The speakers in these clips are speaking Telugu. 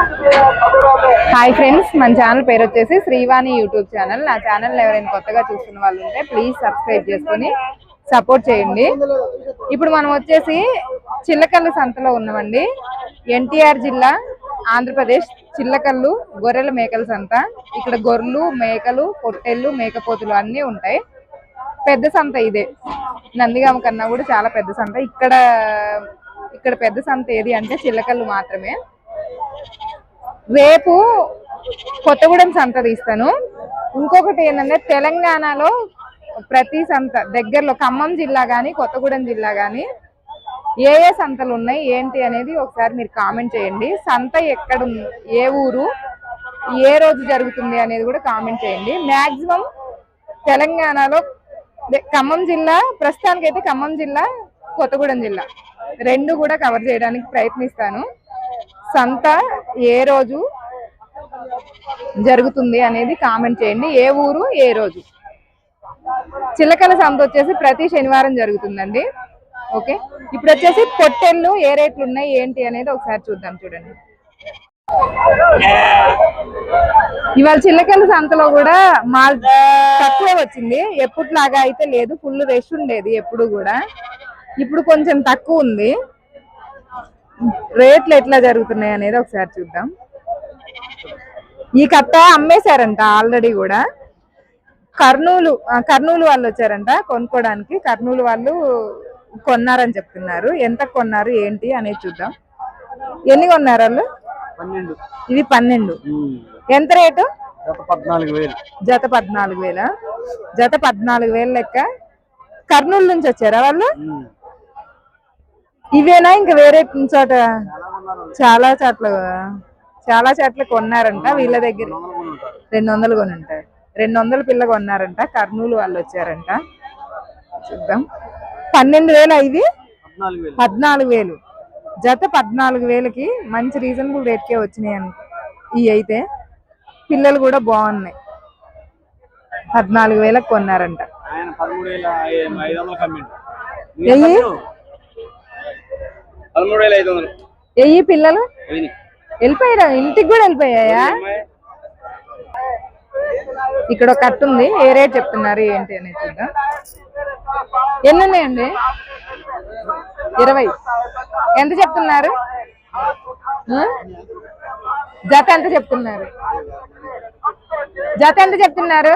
హాయ్ ఫ్రెండ్స్, మన ఛానల్ పేరు వచ్చేసి శ్రీవాణి యూట్యూబ్ ఛానల్. నా ఛానల్ ఎవరైనా కొత్తగా చూస్తున్న వాళ్ళు ఉంటే ప్లీజ్ సబ్స్క్రైబ్ చేసుకొని సపోర్ట్ చేయండి. ఇప్పుడు మనం వచ్చేసి చిల్లకల్లు సంతలో ఉన్నామండి. ఎన్టీఆర్ జిల్లా, ఆంధ్రప్రదేశ్. చిల్లకల్లు గొర్రెల మేకల సంత. ఇక్కడ గొర్రెలు, మేకలు, పొట్టెళ్ళు, మేకపోతులు అన్నీ ఉంటాయి. పెద్ద సంత ఇదే. నందిగామ కన్నా కూడా చాలా పెద్ద సంత. ఇక్కడ పెద్ద సంత ఏది అంటే చిల్లకల్లు మాత్రమే. రేపు కొత్తగూడెం సంత తీస్తాను. ఇంకొకటి ఏంటంటే తెలంగాణలో ప్రతి సంత దగ్గరలో ఖమ్మం జిల్లా కానీ కొత్తగూడెం జిల్లా కానీ ఏ ఏ సంతలు ఉన్నాయి ఏంటి అనేది ఒకసారి మీరు కామెంట్ చేయండి. సంత ఎక్కడ, ఏ ఊరు, ఏ రోజు జరుగుతుంది అనేది కూడా కామెంట్ చేయండి. మ్యాక్సిమం తెలంగాణలో ఖమ్మం జిల్లా, ప్రస్తుతానికైతే ఖమ్మం జిల్లా, కొత్తగూడెం జిల్లా రెండు కూడా కవర్ చేయడానికి ప్రయత్నిస్తాను. సంత ఏ రోజు జరుగుతుంది అనేది కామెంట్ చేయండి. ఏ ఊరు, ఏ రోజు. చిల్లకల సంత వచ్చేసి ప్రతి శనివారం జరుగుతుందండి. ఓకే, ఇప్పుడు వచ్చేసి పొట్టెళ్ళు ఏ రేట్లు ఉన్నాయి ఏంటి అనేది ఒకసారి చూద్దాం. చూడండి, ఇవాళ చిల్లకల సంతలో కూడా మాల్ తక్కువ వచ్చింది. ఎప్పుడులాగా అయితే లేదు, ఫుల్ రష్ ఉండేది ఎప్పుడు కూడా. ఇప్పుడు కొంచెం తక్కువ ఉంది. రేట్లు ఎట్లా జరుగుతున్నాయి అనేది ఒకసారి చూద్దాం. ఈ కట్ట అమ్మేశారంట ఆల్రెడీ కూడా. కర్నూలు వాళ్ళు వచ్చారంట కొనుక్కోడానికి. కర్నూలు వాళ్ళు కొన్నారని చెప్తున్నారు. ఎంత కొన్నారు ఏంటి అనేది చూద్దాం. ఎన్ని కొన్నారు వాళ్ళు? 12. ఇది 12. ఎంత రేటు? జత 14,000. జత 14,000. జత 14,000 లెక్క. కర్నూలు నుంచి వచ్చారా వాళ్ళు? ఇవేనా ఇంకా వేరే చోట? చాలా చోట్ల కొన్నారంట వీళ్ళ దగ్గర. 200 కొని ఉంటారు. 200 పిల్ల కొన్నారంట. కర్నూలు వాళ్ళు వచ్చారంట. చూద్దాం. 12,000 ఇవి. 14,000 జత. 14,000కి మంచి రీజనబుల్ రేట్కే వచ్చినాయి ఇవి. అయితే పిల్లలు కూడా బాగున్నాయి. 14,000కి కొన్నారంట. ఎయ్యి పిల్లలు వెళ్ళిపోయారా? ఇంటికి కూడా వెళ్ళిపోయాయా? ఇక్కడ ఒక కట్ట ఉంది. ఏ రేట్ చెప్తున్నారు ఏంటి అనేది చూద్దాం. ఎన్ని ఉన్నాయండి? 20. ఎంత చెప్తున్నారు? జత ఎంత చెప్తున్నారు? జత ఎంత చెప్తున్నారు?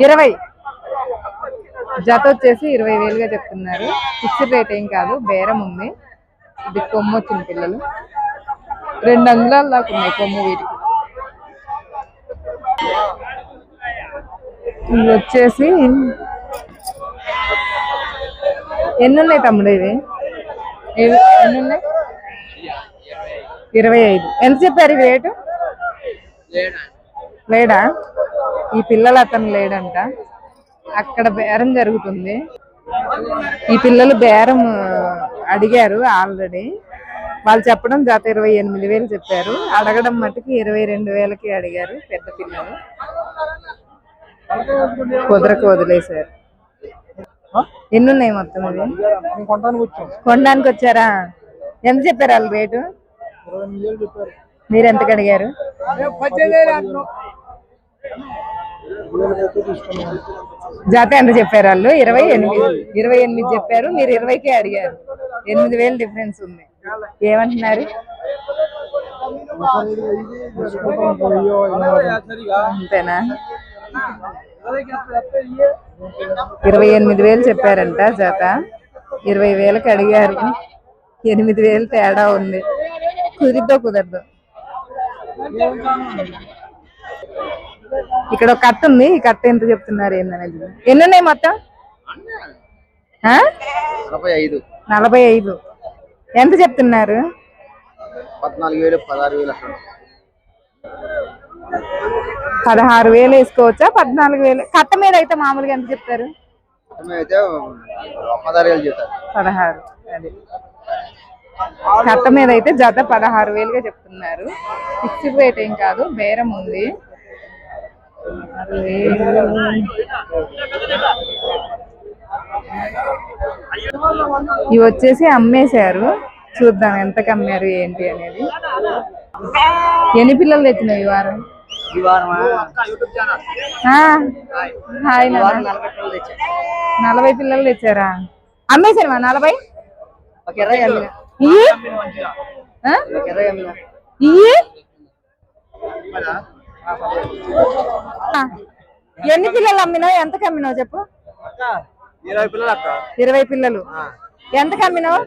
20. జత వచ్చేసి 20,000గా చెప్తున్నారు. ఫిక్స్డ్ రేట్ ఏం కాదు, బేరం ఉంది. ఇది కొమ్ము వచ్చిన పిల్లలు 2 అంగుళాల దాకా ఉన్నాయి కొమ్ము వీటికి. ఇవి వచ్చేసి ఎన్ని ఉన్నాయి తమ్ముడు? ఇవి ఎన్ని ఉన్నాయి? 25. ఎంత చెప్పారు ఇవి రేటు? లేడా? ఈ పిల్లలు అతను లేడంట. అక్కడ బేరం జరుగుతుంది. ఈ పిల్లలు బేరం అడిగారు ఆల్రెడీ. వాళ్ళు చెప్పడం జత 28,000 చెప్పారు. అడగడం మట్టుకు 22,000కి అడిగారు. పెద్ద పిల్లలు కుదరకు వదిలేశారు. ఎన్ని ఉన్నాయి మొత్తం? ఇవి కొనడానికి వచ్చారా? ఎంత చెప్పారు వాళ్ళు రేటు? మీరు ఎంతకు అడిగారు? జత ఎంత చెప్పారు వాళ్ళు? 28 చెప్పారు. మీరు 20కే అడిగారు. 8,000 డిఫరెన్స్ ఉంది. ఏమంటున్నారు? అంతేనా? 28,000 చెప్పారంట జత. 20,000కి అడిగారు. 8,000 తేడా ఉంది. కుదరదు. ఇక్కడ ఒక కట్ట ఉంది. ఈ కట్ట ఎంత చెప్తున్నారు ఏందనేది. ఎన్ని ఉన్నాయి మొత్తం? 45. ఎంత చెప్తున్నారు? 14,000, 16,000. 16,000 వేసుకోవచ్చా? 14,000 కట్ట మీద అయితే మామూలుగా ఎంత చెప్తారు? 16. అది కట్ట మీద అయితే జత 16,000గా చెప్తున్నారు. ఫిక్స్డ్ రేట్ ఏం కాదు, బేరం ఉంది. ఇవి వచ్చేసి అమ్మేశారు. చూద్దాం ఎంత కమ్మారు ఏంటి అనేది. ఎన్ని పిల్లలు తెచ్చినావు ఈ వారం? హాయ్ నాన్న. 40 పిల్లలు తెచ్చారా? అమ్మేసావా 40? ఇయ్యి ఎన్ని పిల్లలు అమ్మినావు? ఎంత కమ్మినావు చెప్పు? 20 పిల్లలు అక్క. 20 పిల్లలు. ఎంత కమ్మినావు?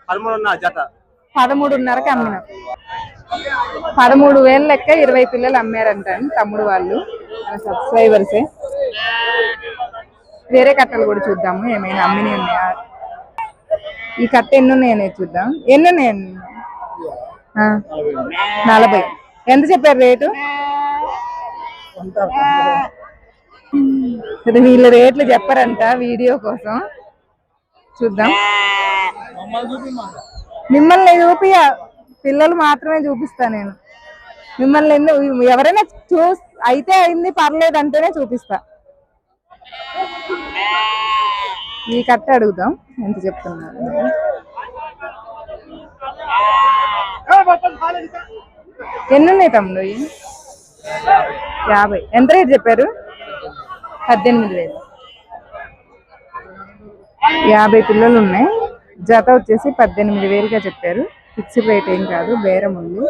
13.5కి అమ్మినావు. 13,000 లెక్క 20 పిల్లలు అమ్మారంట తమ్ముడు వాళ్ళు, సబ్స్క్రైబర్సే. వేరే కట్టలు కూడా చూద్దాము ఏమైనా అమ్మిని ఉన్నాయా. ఈ కట్ట ఎన్ని ఉన్నాయనేది చూద్దాం. ఎన్ని ఉన్నాయండి? 40. ఎంత చెప్పారు రేటు? వీళ్ళ రేట్లు చెప్పారంట వీడియో కోసం. చూద్దాం. మిమ్మల్ని చూపియా, పిల్లలు మాత్రమే చూపిస్తా నేను. మిమ్మల్ని ఎవరైనా అయితే అయింది పర్లేదు అంటేనే చూపిస్తా. ఈ కట్ట అడుగుదాం ఎంత చెప్తున్నారు. ఎన్ని ఉన్నాయి తమ్ముడు? 50. ఎంత రేట్ చెప్పారు? 18,000. 50 పిల్లలు ఉన్నాయి. జత వచ్చేసి 18,000గా చెప్పారు. ఫిక్స్డ్ రేట్ ఏం కాదు, బేరం ఉంది.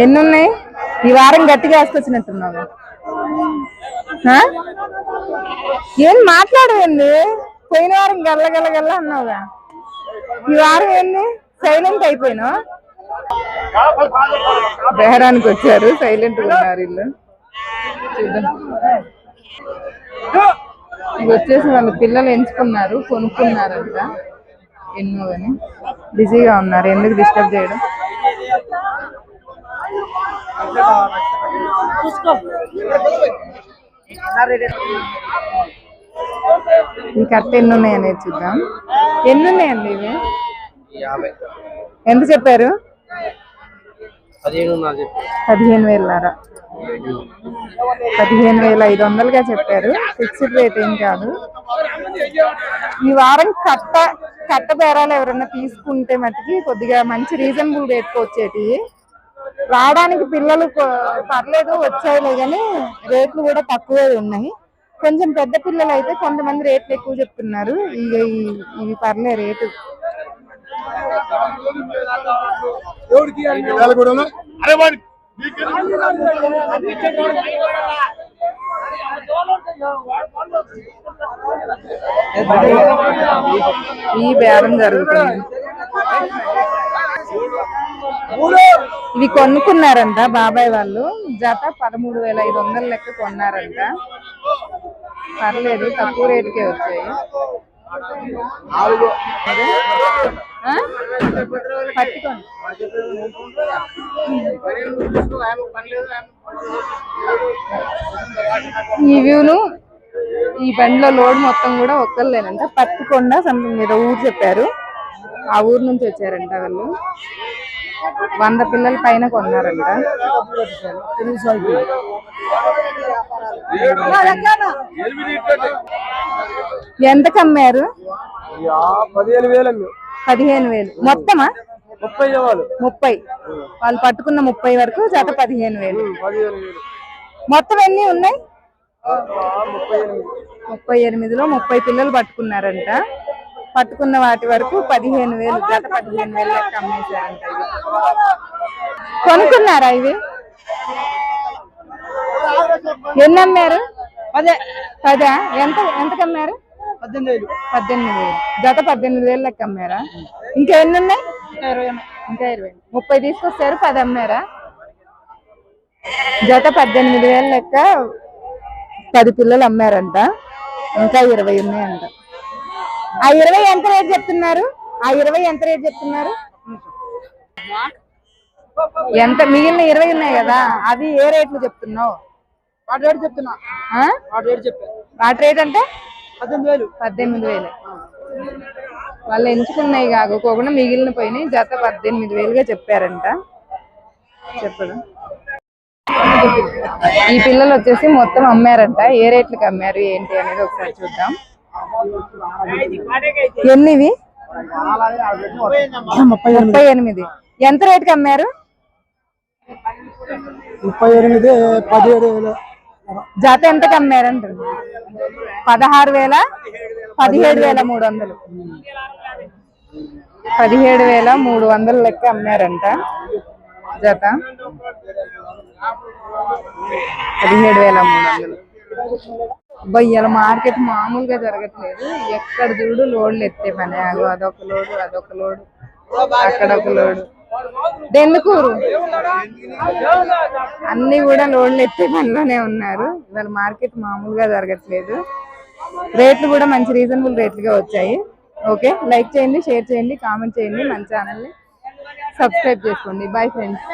ఎన్ని ఉన్నాయి? ఈ వారం గట్టిగా వేసుకొచ్చినట్టున్నావు. ఏం మాట్లాడవేంది? పోయిన వారం గల్ల అన్నావుగా. ఈ వారం ఏంది సైలెంట్ అయిపోయినావు? బేరానికి వచ్చారు, సైలెంట్ ఉన్నారు వీళ్ళు. చూద్దాం. ఇవి వచ్చేసి వాళ్ళ పిల్లలు ఎంచుకున్నారు, కొనుక్కున్నారంట. ఎన్నో అని బిజీగా ఉన్నారు, ఎందుకు డిస్టర్బ్ చేయడం. ఈ కట్ట ఎన్ని ఉన్నాయి అనేది చూద్దాం. ఎన్ని ఉన్నాయండి ఇవి? 50. ఎంత చెప్పారు? 15,000. 15,500గా చెప్పారు. ఫిక్స్డ్ రేట్ ఏం కాదు. ఈ వారం కట్ట బేరాలు ఎవరన్నా తీసుకుంటే మట్టుకి కొద్దిగా మంచి రీజనబుల్ రేట్కి వచ్చేటి. రావడానికి పిల్లలు పర్లేదు వచ్చాయిలే, కానీ రేట్లు కూడా తక్కువే ఉన్నాయి. కొంచెం పెద్ద పిల్లలు అయితే కొంతమంది రేట్లు ఎక్కువ చెప్తున్నారు. ఇవి పర్లే రేటు. ఈ బేరం జరుగుతుంది. ఇవి కొనుక్కున్నారంట బాబాయ్ వాళ్ళు. జత 13,500 లెక్క కొన్నారంట. పర్లేదు, తక్కువ రేటుకే వచ్చాయి. పట్టుకోండి. ఈ వ్యూను ఈ బండిలో లోడ్ మొత్తం కూడా ఒక్కళ్ళేనంట. పట్టుకొండ సంథింగ్ మీద ఊరు చెప్పారు. ఆ ఊరు నుంచి వచ్చారంట వాళ్ళు. 100 పిల్లల పైన కొన్నారంట. ఎంత కమ్మారు? 15,000. మొత్తమా? 30. వాళ్ళు పట్టుకున్న 30 వరకు జత 15,000. మొత్తం ఎన్ని ఉన్నాయి? 38లో 30 పిల్లలు పట్టుకున్నారంట. పట్టుకున్న వాటి వరకు 15,000, జత 15,000 లెక్క అమ్మేశారంట. కొనుక్కున్నారా ఇవి? ఎన్ని అమ్మారు? 10. ఎంత కమ్మారు? 18,000. జత 18,000 లెక్క అమ్మారా? ఇంకా ఎన్ని ఉన్నాయి? ఇంకా 20. 30 తీసుకొస్తారు, 10 అమ్మారా? జత 18,000 లెక్క 10 పిల్లలు అమ్మారంట. ఇంకా 20 ఉన్నాయంట. ఆ 20 ఎంత రేట్ చెప్తున్నారు? ఎంత మిగిలిన 20 ఉన్నాయి కదా, అవి ఏ రేట్లు చెప్తున్నావు? వాటి రేట్ అంటే 18,000. వాళ్ళు ఎంచుకున్నాయి కాకుండా మిగిలిన పోయినాయి. జత 18,000గా చెప్పారంట. చెప్పదు. ఈ పిల్లలు వచ్చేసి మొత్తం అమ్మారంట. ఏ రేట్లకి అమ్మారు ఏంటి అనేది ఒకసారి చూద్దాం. ఎన్నివి? 38. ఎంత రేట్కి అమ్మారు? 38, 17,000. జత ఎంతకి అమ్మారంట? 16,000, 17,300. 17,300 లెక్క అమ్మారంట జత. 17,300. ఇవాళ మార్కెట్ మామూలుగా జరగట్లేదు. ఎక్కడ చూడు లోడ్లు ఎత్తే పని. అదొక లోడు, అదొక లోడు, అక్కడ ఒక లోడు. దెందుకూరు అన్ని కూడా లోడ్లు ఎత్తే పనిలోనే ఉన్నారు. ఇవాళ మార్కెట్ మామూలుగా జరగట్లేదు. రేట్లు కూడా మంచి రీజనబుల్ రేట్లుగా వచ్చాయి. ఓకే, లైక్ చేయండి, షేర్ చేయండి, కామెంట్ చేయండి, మన ఛానల్ని సబ్స్క్రైబ్ చేసుకోండి. Bye friends.